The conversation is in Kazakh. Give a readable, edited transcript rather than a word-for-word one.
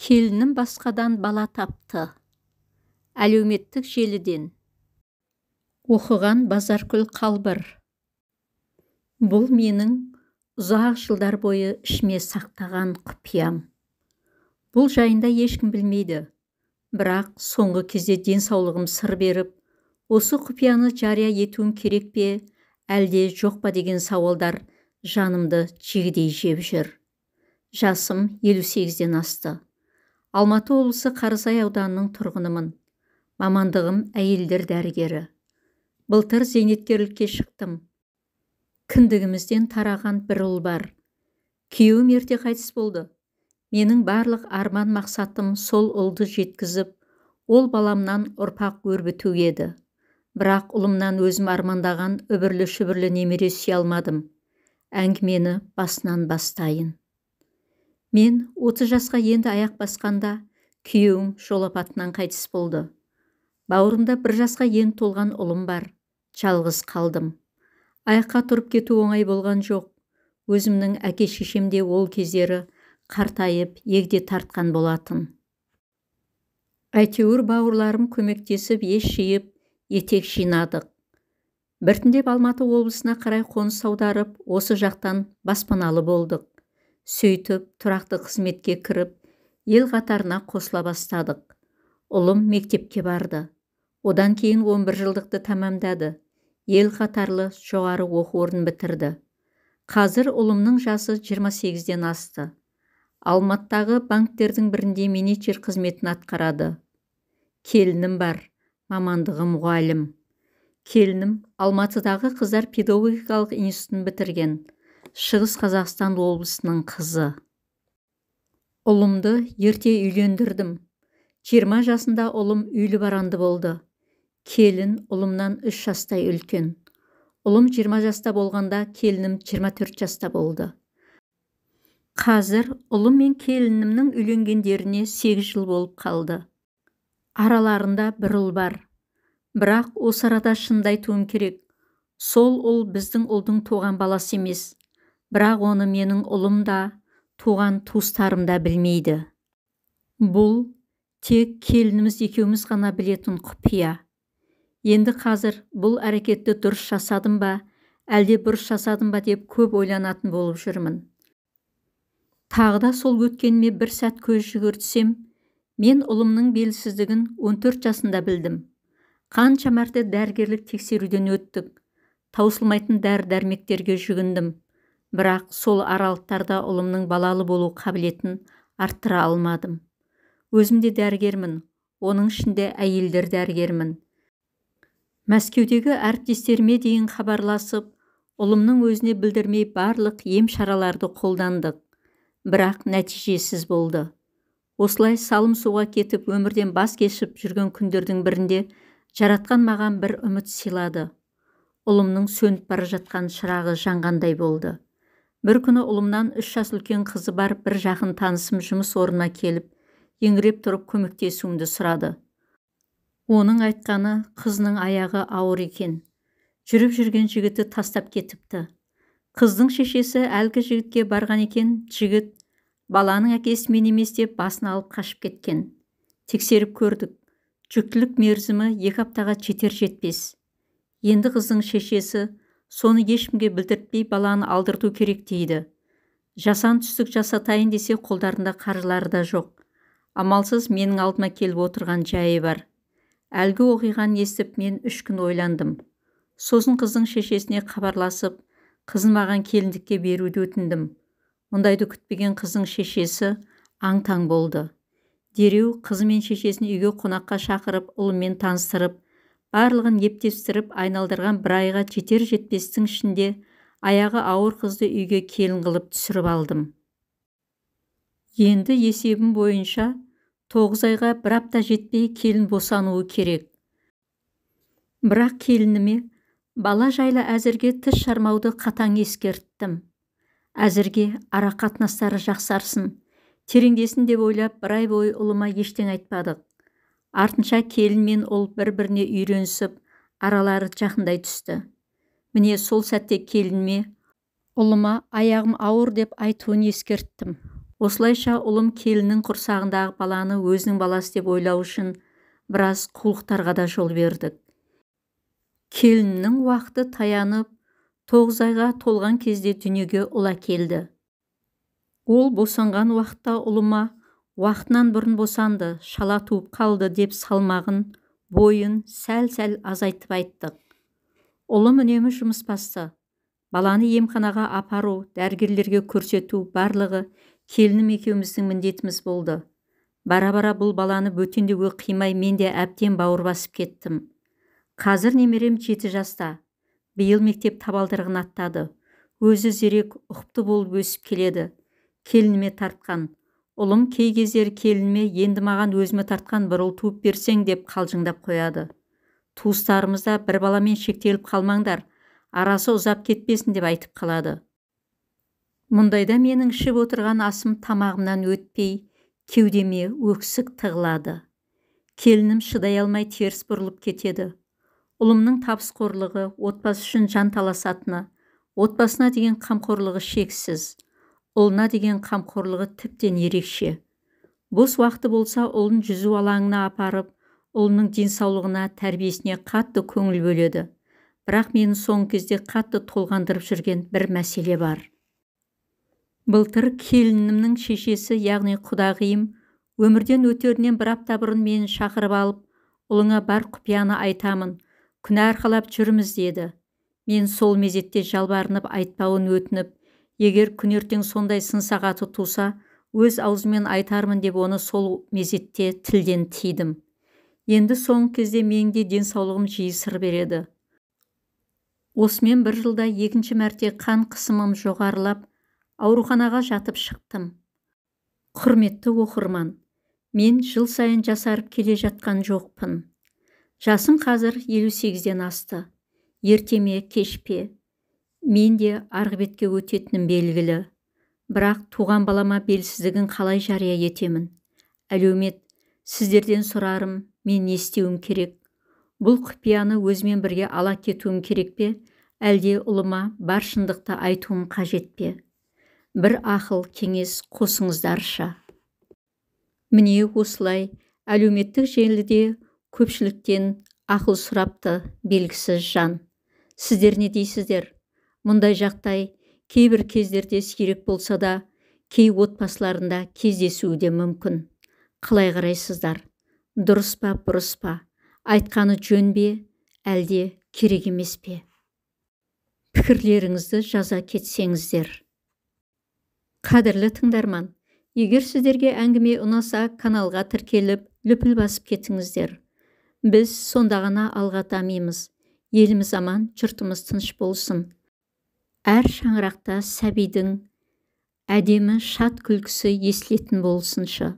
Келінім басқадан бала тапты. Әлеуметтік желіден. Оқыған Базаркүл Қалбыр. Бұл менің ұзақ жылдар бойы ішіме сақтаған құпиям. Бұл жайында ешкім білмейді. Бірақ соңғы кезде денсаулығым сыр беріп, осы құпияны жария етуім керек пе, әлде жоқ па деген сауалдар жанымды жегідей жеп жүр. Жасым 58-ден асты. Алматы облысы Қарасай ауданының тұрғынымын. Мамандығым әйелдер дәрігері. Былтыр зейнеткерлікке шықтым. Кіндігімізден тараған бір ұл бар. Күйеуім ерте қайтыс болды. Менің барлық арман мақсатым сол ұлды жеткізіп, ол баламнан ұрпақ өрбіту еді. Бірақ ұлымнан өзім армандаған үбірлі-шүбірлі немере сүйе алмадым. Әңгімені басынан бастайын. Мен 30 жасқа енді аяқ басқанда күйеуім жол апатынан қайтыс болды. Бауырымда 1 жасқа енді толған ұлым бар. Жалғыз қалдым. Аяққа тұрып кету оңай болған жоқ. Өзімнің әке-шешем де ол кездері қартайып, егде тартқан болатын. Әйтеуір бауырларым көмектесіп, ес жиып, етек жинадық. Біртіндеп Алматы облысына қарай қоныс аударып, осы жақтан баспаналы болдық. Сөйтіп, тұрақты қызметке кіріп, ел қатарына қосыла бастадық. Ұлым мектепке барды. Одан кейін 11 жылдықты тәмамдады. Ел қатарлы жоғары оқу орнын бітірді. Қазір ұлымның жасы 28-ден асты. Алматыдағы банктердің бірінде менеджер қызметін атқарады. Келінім бар. Мамандығы мұғалім. Келінім Алматыдағы қыздар педагогикалық институтын бітірген. Шығыс Қазақстан облысының қызы. Ұлымды ерте үйлендірдім. 20 жасында ұлым үйлі баранды болды. Келін ұлымнан 3 жастай үлкен. Ұлым 20 жаста болғанда келінім 24 жаста болды. Қазір ұлым мен келінімнің үйленгендеріне 8 жыл болып қалды. Араларында бір ұл бар. Бірақ осы арада шынды айтуым керек. Сол ұл біздің ұлдың туған баласы емес. Бірақ оны менің ұлым да, туған туыстарым да білмейді. Бұл тек келініміз екеуміз ғана білетін құпия. Енді қазір бұл әрекетті дұрыс жасадым ба, әлде бұрыс жасадым ба деп көп ойланатын болып жүрмін. Тағы да сол өткеніме бір сәт көз жүгіртсем, мен ұлымның белгісіздігін 14 жасында білдім. Қанша мәрте дәрігерлік тексеруден өттік. Таусылмайтын дәрі-дәрмектерге жүгіндім. Бірақ сол аралықтарда ұлымның балалы болу қабілетін арттыра алмадым. Өзімде дәрігермін, оның ішінде әйелдер дәрігермін. Мәскеудегі әріптестеріме дейін хабарласып, ұлымның өзіне білдірмей барлық ем шараларды қолдандық. Бірақ нәтижесіз болды. Осылай салым суға кетіп, өмірден бас кешіп жүрген күндердің бірінде жаратқан маған бір үміт сыйлады. Ұлымның сөніп бара жатқан шырағы жанғандай болды. Бір күні ұлымнан 3 жас үлкен қызы бар бір жақын танысым жұмыс орнына келіп, еңіреп тұрып көмектесуімді сұрады. Оның айтқаны қызының аяғы ауыр екен. Жүріп жүрген жігіті тастап кетіпті. Қыздың шешесі әлгі жігітке барған екен, жігіт баланың әкесі мен емес деп басын алып қашып кеткен. Тексеріп көрдік. Жүктілік мерзімі 2 аптаға жетер-жетпес. Енді қыздың шешесі соны ешкімге білдіртпей баланы алдырту керек дейді. Жасан түстік жасатайын десе қолдарында қаржылары да жоқ. Амалсыз менің алдыма келіп отырған жайы бар. Әлгі оқиғаны естіп мен 3 күн ойландым. Сосын қыздың шешесіне хабарласып, қызын маған келіндікке беруді өтіндім. Мұндайды күтпеген қыздың шешесі аң-таң болды. Дереу қызы мен шешесін үйге қонаққа шақырып, ұлымен таныстырып, барлығын ептестіріп айналдырған 1 айға жетер-жетпестің ішінде аяғы ауыр қызды үйге келін қылып түсіріп алдым. Енді есебім бойынша 9 айға 1 апта жетпей келін босануы керек. Бірақ келініме бала жайлы әзірге тіс жармауды қатаң ескерттім. Әзірге ара қатынастары жақсарсын, тереңдесін деп ойлап 1 ай бойы ұлыма ештеңе айтпадық. Артынша келін мен ұл бір-біріне үйренісіп, аралары жақындай түсті. Міне сол сәтте келініме ұлыма аяғым ауыр деп айтуын ескерттім. Осылайша ұлым келіннің құрсағындағы баланы өзінің баласы деп ойлау үшін біраз қулықтарға да жол бердік. Келіннің уақыты таянып, 9 айға толған кезде дүниеге ұл әкелді. Ол босанған уақытта ұлыма уақытынан бұрын босанды, шала туып қалды деп салмағын, бойын сәл-сәл азайтып айттық. Ұлым үнемі жұмыс басты. Баланы емханаға апару, дәрігерлерге көрсету барлығы келінім екеуміздің міндетіміз болды. Бара-бара бұл баланы бөтендеуге қимай мен де әбден бауыр басып кеттім. Қазір немерем 7 жаста. Биыл мектеп табалдырығын аттады. Өзі зерек, ұқыпты болып өсіп келеді. Келініме тартқан. Ұлым кей кездері келініме енді маған өзіме тартқан бір ұл туып берсең деп қалжыңдап қояды. Туыстарымызда бір баламен шектеліп қалмаңдар, арасы ұзап кетпесін деп айтып қалады. Мұндайда менің ішіп отырған асым тамағымнан өтпей, кеудеме өксік тығылады. Келінім шыдай алмай теріс бұрылып кетеді. Ұлымның табысқорлығы, отбасы үшін жан таласатыны, отбасына деген қамқорлығы шексіз, ұлына деген қамқорлығы тіптен ерекше. Бос уақыты болса, ұлын жүзу алаңына апарып, ұлының денсаулығына, тәрбиесіне қатты көңіл бөледі. Бірақ мені соңғы кезде қатты толғандырып жүрген бір мәселе бар. Былтыр келінімнің шешесі, яғни құдағиым, өмірден өтерінен бір апта бұрын мені шақырып алып, ұлыңа бар құпияны айтамын, күнә арқалап жүрміз деді. Мен сол мезетте жалбарынып айтпауын өтініп, егер күнертең сондай сын сағаты туса, өз аузымен айтармын деп оны сол мезетте тілден тидім. Енді соңғы кезде менің де денсаулығым жиі сыр береді. Осымен бір жылда 2-ші мәрте қан қысымым жоғарылап, ауруханаға жатып шықтым. Құрметті оқырман, мен жыл сайын жасарып келе жатқан жоқпын. Жасым қазір 58-ден асты. Ертеме, кешпе. Мен де арғы бетке өтетінім белгілі. Бірақ туған балама белсіздігін қалай жария етемін? Әлеумет, сіздерден сұрарым, мен не істеуім керек? Бұл құпияны өзімен бірге ала кетуім керек пе? Әлде ұлыма бар шындықты айтуым қажет пе? Бір ақыл кеңес қосыңыздарша. Міне осылай әлеуметтік желіде көпшіліктен ақыл сұрапты белгісіз жан. Сіздер не дейсіздер? Мұндай жағдай кейбір кездерде сирек болса да, кей отбасыларында кездесуі де мүмкін. Қалай қарайсыздар? Дұрыс па, бұрыс па? Айтқаны жөн бе, әлде керек емес пе? Пікірлеріңізді жаза кетсеңіздер. Қадірлі тыңдарман, егер сіздерге әңгіме ұнаса, каналға тіркеліп, лүпіл басып кетіңіздер. Біз сонда ғана алға дамимыз. Еліміз аман, жұртымыз тыныш болсын. Әр шаңырақта сәбидің әдемі шат күлкісі естілетін болсыншы.